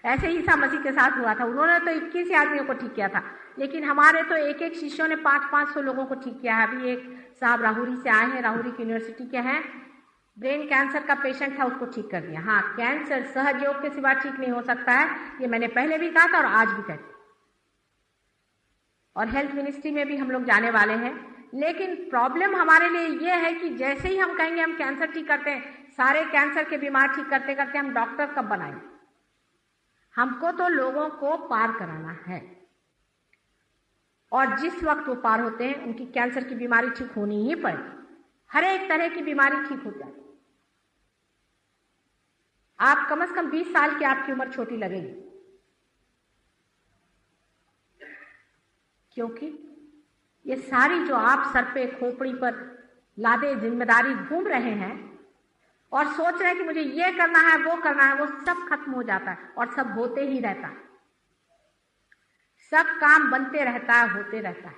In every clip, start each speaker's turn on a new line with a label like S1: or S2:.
S1: ऐसे ही ईसा मसीह के साथ हुआ था। उन्होंने तो 21 ही आदमियों को ठीक किया था, लेकिन हमारे तो एक एक शिष्यों ने 500-500 लोगों को ठीक किया है। अभी एक साहब राहुरी से आए हैं, राहुरी की यूनिवर्सिटी के हैं, ब्रेन कैंसर का पेशेंट था, उसको ठीक कर दिया। हाँ, कैंसर सहज योग के सिवा ठीक नहीं हो सकता है, ये मैंने पहले भी कहा था और आज भी कहती हूँ। और हेल्थ मिनिस्ट्री में भी हम लोग जाने वाले हैं। लेकिन प्रॉब्लम हमारे लिए ये है कि जैसे ही हम कहेंगे हम कैंसर ठीक करते हैं, सारे कैंसर के बीमार ठीक करते करते हम डॉक्टर कब बनाएंगे? हमको तो लोगों को पार कराना है, और जिस वक्त वो पार होते हैं उनकी कैंसर की बीमारी ठीक होनी ही पड़ेगी। हर एक तरह की बीमारी ठीक हो जाएगी। आप कम से कम 20 साल की आपकी उम्र छोटी लगेगी, क्योंकि ये सारी जो आप सर पे खोपड़ी पर लादे जिम्मेदारी घूम रहे हैं और सोच रहे हैं कि मुझे ये करना है वो करना है, वो सब खत्म हो जाता है और सब होते ही रहता है। सब काम बनते रहता है, होते रहता है।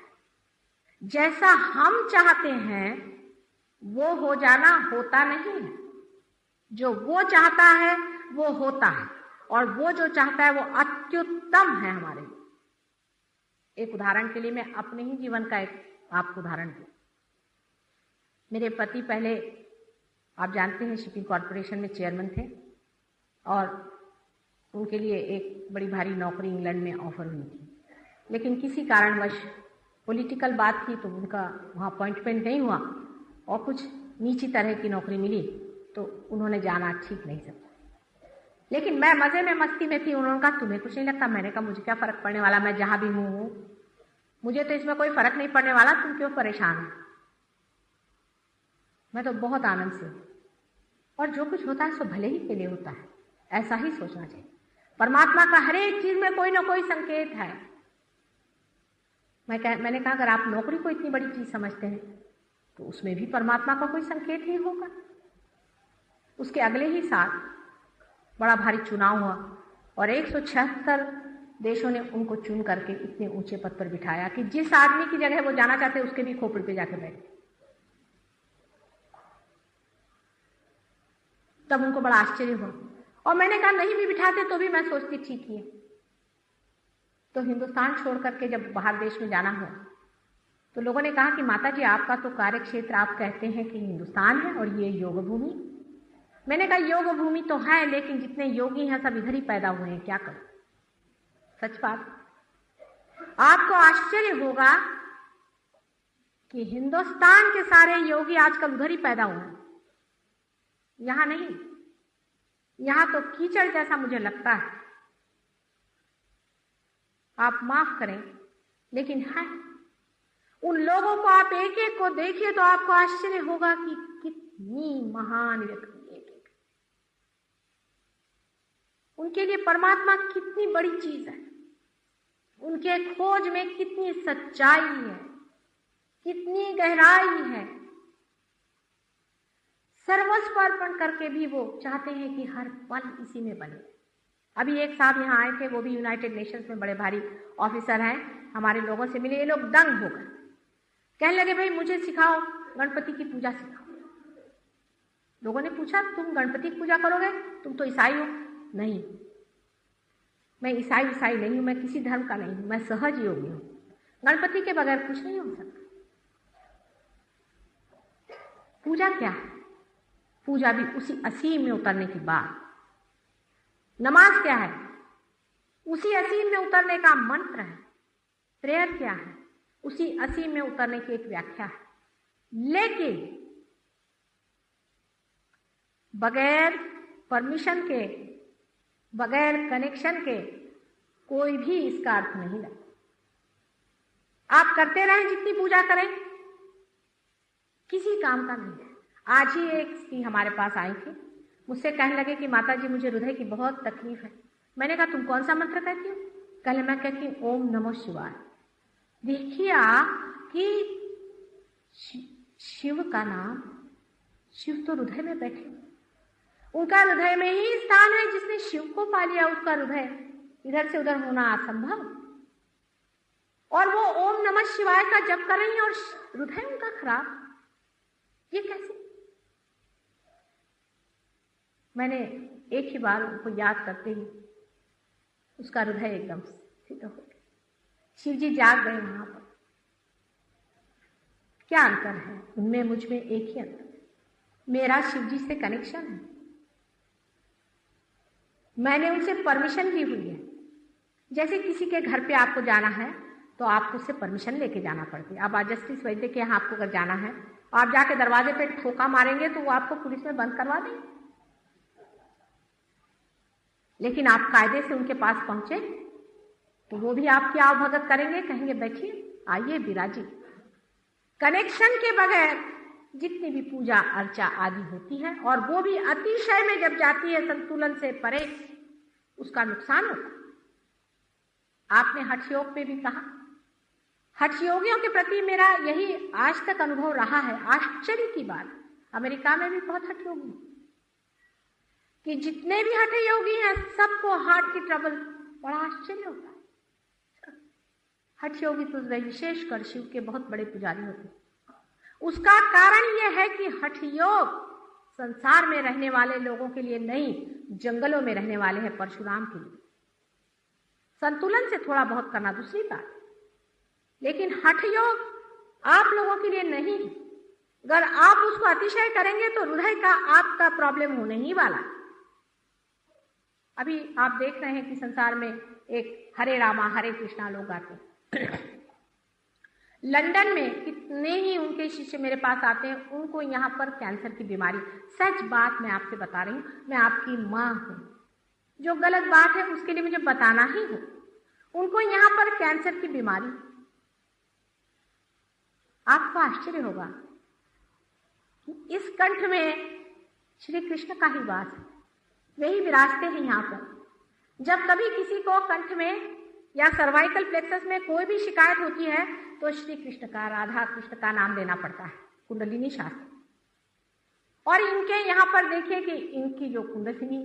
S1: जैसा हम चाहते हैं वो हो जाना होता नहीं है। जो वो चाहता है वो होता है, और वो जो चाहता है वो अत्युत्तम है हमारे लिए। एक उदाहरण के लिए मैं अपने ही जीवन का एक आपको उदाहरण दूं। मेरे पति पहले, आप जानते हैं, शिपिंग कॉरपोरेशन में चेयरमैन थे, और उनके लिए एक बड़ी भारी नौकरी इंग्लैंड में ऑफर हुई थी, लेकिन किसी कारणवश पॉलिटिकल बात थी तो उनका वहाँ अपॉइंटमेंट नहीं हुआ और कुछ नीची तरह की नौकरी मिली, तो उन्होंने जाना ठीक नहीं समझा। लेकिन मैं मजे में मस्ती में थी। उन्होंने कहा तुम्हें कुछ नहीं लगता? मैंने कहा मुझे क्या फर्क पड़ने वाला, मैं जहां भी हूँ, मुझे तो इसमें कोई फर्क नहीं पड़ने वाला, तुम क्यों परेशान हो? मैं तो बहुत आनंद से हूँ, और जो कुछ होता है सो भले ही के लिए होता है, ऐसा ही सोचना चाहिए। परमात्मा का हर एक चीज में कोई ना कोई संकेत है। मैंने कहा अगर आप नौकरी को इतनी बड़ी चीज समझते हैं तो उसमें भी परमात्मा का कोई संकेत ही होगा। उसके अगले ही साल बड़ा भारी चुनाव हुआ और 176 देशों ने उनको चुन करके इतने ऊंचे पद पर बिठाया कि जिस आदमी की जगह वो जाना चाहते उसके भी खोपड़ी पे जाके बैठे। तब उनको बड़ा आश्चर्य हुआ, और मैंने कहा नहीं भी बिठाते तो भी मैं सोचती ठीक ही है। तो हिंदुस्तान छोड़ करके जब बाहर देश में जाना हुआ तो लोगों ने कहा कि माता जी आपका तो कार्य क्षेत्र, आप कहते हैं कि हिंदुस्तान है और ये योग भूमि। मैंने कहा योग भूमि तो है, लेकिन जितने योगी हैं सब इधर ही पैदा हुए हैं, क्या करूं? सच बात। आपको आश्चर्य होगा कि हिंदुस्तान के सारे योगी आजकल उधर ही पैदा हुए हैं, यहां नहीं। यहां तो कीचड़ जैसा मुझे लगता है, आप माफ करें, लेकिन है। उन लोगों को आप एक एक को देखिए तो आपको आश्चर्य होगा कि कितनी महान व्यक्ति एक एक, उनके लिए परमात्मा कितनी बड़ी चीज है, उनके खोज में कितनी सच्चाई है, कितनी गहराई है। सर्वस्व अर्पण करके भी वो चाहते हैं कि हर पल इसी में बने। अभी एक साहब यहाँ आए थे, वो भी यूनाइटेड नेशंस में बड़े भारी ऑफिसर हैं, हमारे लोगों से मिले। ये लोग दंग हो गए, कहने लगे भाई मुझे सिखाओ, गणपति की पूजा सिखाओ। लोगों ने पूछा तुम गणपति की पूजा करोगे? तुम तो ईसाई हो। नहीं, मैं ईसाई नहीं हूं, मैं किसी धर्म का नहीं हूं, मैं सहज योगी हूं। गणपति के बगैर कुछ नहीं हो सकता। पूजा क्या है? पूजा भी उसी असीम में उतरने की बात। नमाज क्या है? उसी असीम में उतरने का मंत्र है। प्रेयर क्या है? उसी असीम में उतरने की एक व्याख्या है। लेकिन बगैर परमिशन के, बगैर कनेक्शन के कोई भी इसका अर्थ नहीं लगता। आप करते रहें जितनी पूजा करें, किसी काम का नहीं है। आज ही एक स्त्री हमारे पास आई थी, मुझसे कहने लगे कि माता जी मुझे हृदय की बहुत तकलीफ है। मैंने कहा तुम कौन सा मंत्र कहती हो? कहले मैं कहती हूँ ओम नमो शिवाय। देखिए आप कि शिव का नाम, शिव तो हृदय में बैठे, उनका हृदय में ही स्थान है। जिसने शिव को पा लिया उसका हृदय इधर से उधर होना असंभव। और वो ओम नमः शिवाय का जप कर रही है और हृदय उनका खराब, ये कैसे? मैंने एक ही बार उनको याद करते ही उसका हृदय एकदम स्थिर हो गया। शिव जी जाग गए वहां पर। क्या अंतर है उनमें, मुझ में एक ही अंतर है, मेरा शिव जी से कनेक्शन है। मैंने उनसे परमिशन ली हुई है। जैसे किसी के घर पे आपको जाना है तो आपको उससे परमिशन लेके जाना पड़ती है। अब आज जस्टिस वैद्य के यहाँ आपको अगर जाना है, आप जाके दरवाजे पे ठोका मारेंगे तो वो आपको पुलिस में बंद करवा देंगे। लेकिन आप कायदे से उनके पास पहुंचे तो वो भी आपकी आवभगत करेंगे, कहेंगे बैठिए, आइए विराजिए। कनेक्शन के बगैर जितनी भी पूजा अर्चा आदि होती है, और वो भी अतिशय में जब जाती है, संतुलन से परे, उसका नुकसान होता है। आपने हठ योग पे भी कहा, हठ योगियों के प्रति मेरा यही आज तक अनुभव रहा है। आश्चर्य की बात, अमेरिका में भी बहुत हठ योगी कि जितने भी हठ योगी हैं सबको हार्ट की ट्रबल, बड़ा आश्चर्य होता है। हठ योगी तो विशेषकर शिव के बहुत बड़े पुजारी होते हैं। उसका कारण यह है कि हठ योग संसार में रहने वाले लोगों के लिए नहीं, जंगलों में रहने वाले हैं परशुराम के लिए। संतुलन से थोड़ा बहुत करना दूसरी बात, लेकिन हठ योग आप लोगों के लिए नहीं। अगर आप उसको अतिशय करेंगे तो हृदय का आपका प्रॉब्लम होने ही वाला। अभी आप देख रहे हैं कि संसार में एक हरे रामा हरे कृष्णा लोग आते हैं। लंदन में कितने ही उनके शिष्य मेरे पास आते हैं, उनको यहाँ पर कैंसर की बीमारी, सच बात मैं आपसे बता रही हूँ, मैं आपकी माँ हूँ, जो गलत बात है उसके लिए मुझे बताना ही हो। उनको यहाँ पर कैंसर की बीमारी, आपको आश्चर्य होगा कि इस कंठ में श्री कृष्ण का ही वास है, वही विराजते हैं यहाँ पर। जब कभी किसी को कंठ में या सर्वाइकल प्लेक्सस में कोई भी शिकायत होती है तो श्री कृष्ण का, राधा कृष्ण का नाम लेना पड़ता है, कुंडलिनी शास्त्र। और इनके यहाँ पर देखिए कि इनकी जो कुंडलिनी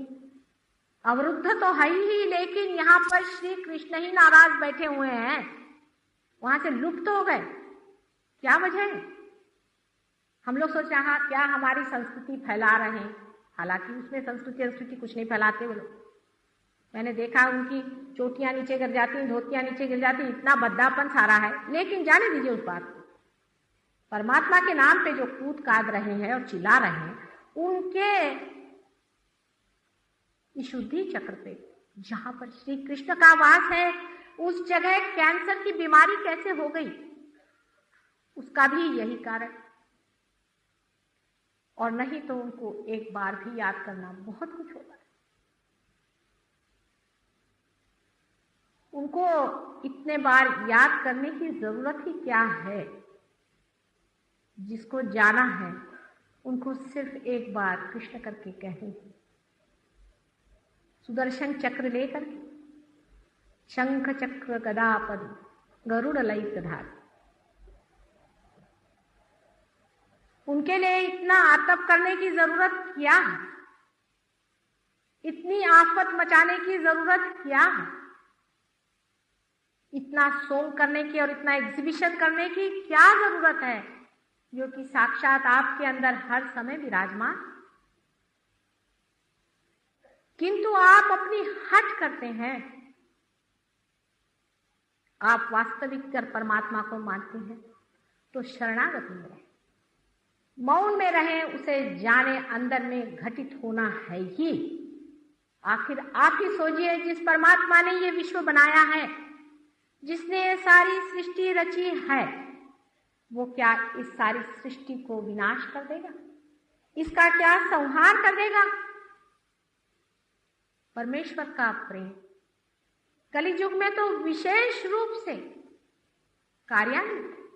S1: अवरुद्ध तो है ही, लेकिन यहाँ पर श्री कृष्ण ही नाराज बैठे हुए हैं, वहां से लुप्त हो गए। क्या वजह है? हम लोग सोच रहे हैं क्या हमारी संस्कृति फैला रहे हैं, हालांकि उसमें संस्कृति कुछ नहीं फैलाते वो लोग। मैंने देखा उनकी चोटियां नीचे गिर जाती, धोतियां नीचे गिर जाती, इतना बद्दापन सारा है। लेकिन जाने दीजिए उस बात को, परमात्मा के नाम पे जो कूद काद रहे हैं और चिल्ला रहे हैं, उनके शुद्धि चक्र पे जहां पर श्री कृष्ण का वास है, उस जगह कैंसर की बीमारी कैसे हो गई, उसका भी यही कारण। और नहीं तो उनको एक बार भी याद करना बहुत कुछ होता है। उनको इतने बार याद करने की जरूरत ही क्या है? जिसको जाना है उनको सिर्फ एक बार कृष्ण करके कहें, सुदर्शन चक्र लेकर के, शंख चक्र गदा पद गरुड़ ललित धार। उनके लिए इतना आतप करने की जरूरत क्या है? इतनी आफत मचाने की जरूरत क्या है? इतना सोंग करने की और इतना एग्जीबिशन करने की क्या जरूरत है, जो कि साक्षात आपके अंदर हर समय विराजमान। किंतु आप अपनी हट करते हैं। आप वास्तविक कर परमात्मा को मानते हैं तो शरणागति में रहें, मौन में रहें, उसे जाने अंदर में घटित होना है ही। आखिर आप ही सोचिए, जिस परमात्मा ने ये विश्व बनाया है, जिसने ये सारी सृष्टि रची है, वो क्या इस सारी सृष्टि को विनाश कर देगा? इसका क्या संहार कर देगा? परमेश्वर का प्रेम कलियुग में तो विशेष रूप से कार्यान्वित है।